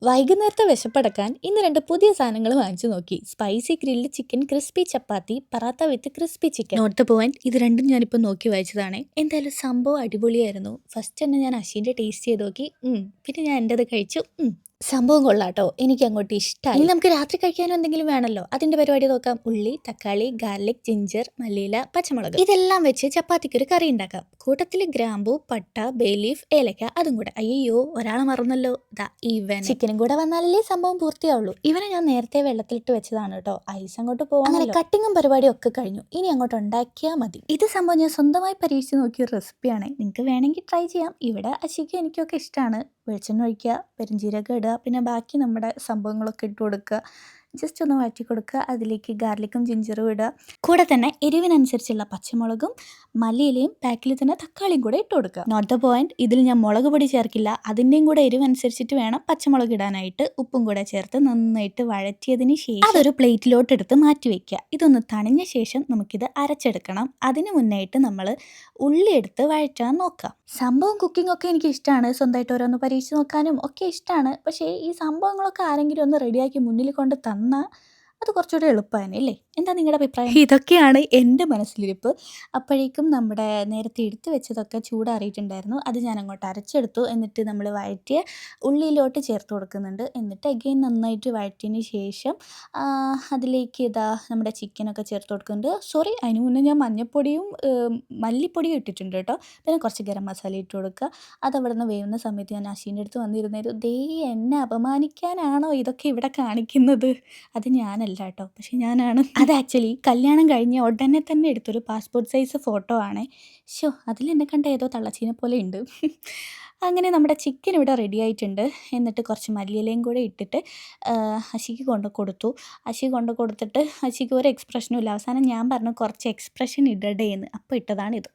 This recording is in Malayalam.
വൈകുന്നേരത്തെ വിശപ്പടക്കാൻ ഇന്ന് 2 പുതിയ സാധനങ്ങൾ വാങ്ങിച്ചു നോക്കി. Spicy grilled chicken, crispy chapati, paratha with crispy chicken. Not the point, ഇത് രണ്ടും ഞാനിപ്പോൾ നോക്കി വായിച്ചതാണ്. എന്തായാലും സംഭവം അടിപൊളിയായിരുന്നു. ഫസ്റ്റ് തന്നെ ഞാൻ അശ്വിൻ്റെ ടേസ്റ്റ് ചെയ്ത് നോക്കി. പിന്നെ ഞാൻ എൻ്റെത് കഴിച്ചു. സംഭവം കൊള്ളാട്ടോ, എനിക്ക് അങ്ങോട്ട് ഇഷ്ടമായി. ഇനി നമുക്ക് രാത്രി കഴിക്കാനും എന്തെങ്കിലും വേണമല്ലോ, അതിൻ്റെ പരിപാടി നോക്കാം. ഉള്ളി, തക്കാളി, ഗാർലിക്, ജിഞ്ചർ, മല്ലിയില, പച്ചമുളക് ഇതെല്ലാം വെച്ച് ചപ്പാത്തിക്ക് ഒരു കറി ഉണ്ടാക്കാം. കൂട്ടത്തിൽ ഗ്രാമ്പൂ, പട്ട, ബേ ലീഫ്, ഏലക്ക അതും കൂടെ. അയ്യോ, ഒരാളെ മറന്നല്ലോ, ഇവൻ. ചിക്കനും കൂടെ വന്നാലല്ലേ സംഭവം പൂർത്തിയാവുള്ളൂ. ഇവനെ ഞാൻ നേരത്തെ വെള്ളത്തിലിട്ട് വെച്ചതാണ് കേട്ടോ, ഐസ് അങ്ങോട്ട് പോകാൻ. അങ്ങനെ കട്ടിങ്ങും പരിപാടിയും ഒക്കെ കഴിഞ്ഞു. ഇനി അങ്ങോട്ട് ഉണ്ടാക്കിയാൽ മതി. ഇത് സംഭവം ഞാൻ സ്വന്തമായി പരീക്ഷിച്ച് നോക്കിയ റെസിപ്പിയാണ്. നിങ്ങൾക്ക് വേണമെങ്കിൽ ട്രൈ ചെയ്യാം. ഇവിടെ അശ്വിക്കും എനിക്കൊക്കെ ഇഷ്ടമാണ്. വെളിച്ചെണ്ണ ഒഴിക്കുക, പെരുംജീരകം ഇടുക, പിന്നെ ബാക്കി നമ്മുടെ സംഭവങ്ങളൊക്കെ ഇട്ട് കൊടുക്കുക. ജസ്റ്റ് ഒന്ന് വഴറ്റി കൊടുക്കുക. അതിലേക്ക് ഗാർലിക്കും ജിഞ്ചറും ഇടുക. കൂടെ തന്നെ എരിവിനനുസരിച്ചുള്ള പച്ചമുളകും മല്ലിയിലയും പാക്കിൽ തന്നെ തക്കാളിയും കൂടെ ഇട്ട് കൊടുക്കുക. നോട്ട് ദ പോയിന്റ്, ഇതിൽ ഞാൻ മുളക് പൊടി ചേർക്കില്ല. അതിൻ്റെയും കൂടെ എരിവനുസരിച്ചിട്ട് വേണം പച്ചമുളക് ഇടാനായിട്ട്. ഉപ്പും കൂടെ ചേർത്ത് നന്നായിട്ട് വഴറ്റിയതിന് ശേഷം അതൊരു പ്ലേറ്റിലോട്ട് എടുത്ത് മാറ്റി വയ്ക്കുക. ഇതൊന്ന് തണിഞ്ഞ ശേഷം നമുക്കിത് അരച്ചെടുക്കണം. അതിന് മുന്നായിട്ട് നമ്മൾ ഉള്ളി എടുത്ത് വഴറ്റാൻ നോക്കാം. സംഭവം കുക്കിംഗ് ഒക്കെ എനിക്ക് ഇഷ്ടമാണ്. സ്വന്തമായിട്ട് ഓരോന്ന് പരീക്ഷിച്ച് നോക്കാനും ഒക്കെ ഇഷ്ടമാണ്. പക്ഷേ ഈ സംഭവങ്ങളൊക്കെ ആരെങ്കിലും ഒന്ന് റെഡിയാക്കി മുന്നിൽ കൊണ്ട് തന്നാൽ അത് കുറച്ചുകൂടെ എളുപ്പമാണ് അല്ലേ? എന്താ നിങ്ങളുടെ അഭിപ്രായം? ഇതൊക്കെയാണ് എൻ്റെ മനസ്സിലിരിപ്പ്. അപ്പോഴേക്കും നമ്മുടെ നേരത്തെ എടുത്ത് വെച്ചതൊക്കെ ചൂടാറിയിട്ടുണ്ടായിരുന്നു. അത് ഞാൻ അങ്ങോട്ട് അരച്ചെടുത്തു. എന്നിട്ട് നമ്മൾ വഴറ്റിയ ഉള്ളിയിലോട്ട് ചേർത്ത് കൊടുക്കുന്നുണ്ട്. എന്നിട്ട് അഗെയിൻ നന്നായിട്ട് വഴറ്റിയതിന് ശേഷം അതിലേക്ക് നമ്മുടെ ചിക്കനൊക്കെ ചേർത്ത് കൊടുക്കുന്നുണ്ട്. സോറി, അതിന് മുന്നേ ഞാൻ മഞ്ഞൾപ്പൊടിയും മല്ലിപ്പൊടിയും ഇട്ടിട്ടുണ്ട് കേട്ടോ. പിന്നെ കുറച്ച് ഗരം മസാല ഇട്ട് കൊടുക്കുക. അതവിടെ നിന്ന് വേവുന്ന സമയത്ത് ഞാൻ അശ്വിൻ്റെ അടുത്ത് വന്നിരുന്നേരും. എന്നെ അപമാനിക്കാനാണോ ഇതൊക്കെ ഇവിടെ കാണിക്കുന്നത്? അത് ഞാനല്ല കേട്ടോ, പക്ഷെ ഞാനാണ്. അത് ആക്ച്വലി കല്യാണം കഴിഞ്ഞ ഉടനെ തന്നെ എടുത്തൊരു പാസ്പോർട്ട് സൈസ് ഫോട്ടോ ആണ്. അതിലെന്നെ കണ്ട ഏതോ തള്ളച്ചീനെ പോലെ ഉണ്ട്. അങ്ങനെ നമ്മുടെ ചിക്കൻ ഇവിടെ റെഡി ആയിട്ടുണ്ട്. എന്നിട്ട് കുറച്ച് മല്ലിയിലയും കൂടെ ഇട്ടിട്ട് അശ്വിക്ക് കൊടുത്തു. അശ്വി കൊടുത്തിട്ട് അശ്വിക്ക് ഒരു എക്സ്പ്രഷനും ഇല്ല. അവസാനം ഞാൻ പറഞ്ഞു കുറച്ച് എക്സ്പ്രഷൻ ഇടടേന്ന്. അപ്പോൾ ഇട്ടതാണ് ഇത്.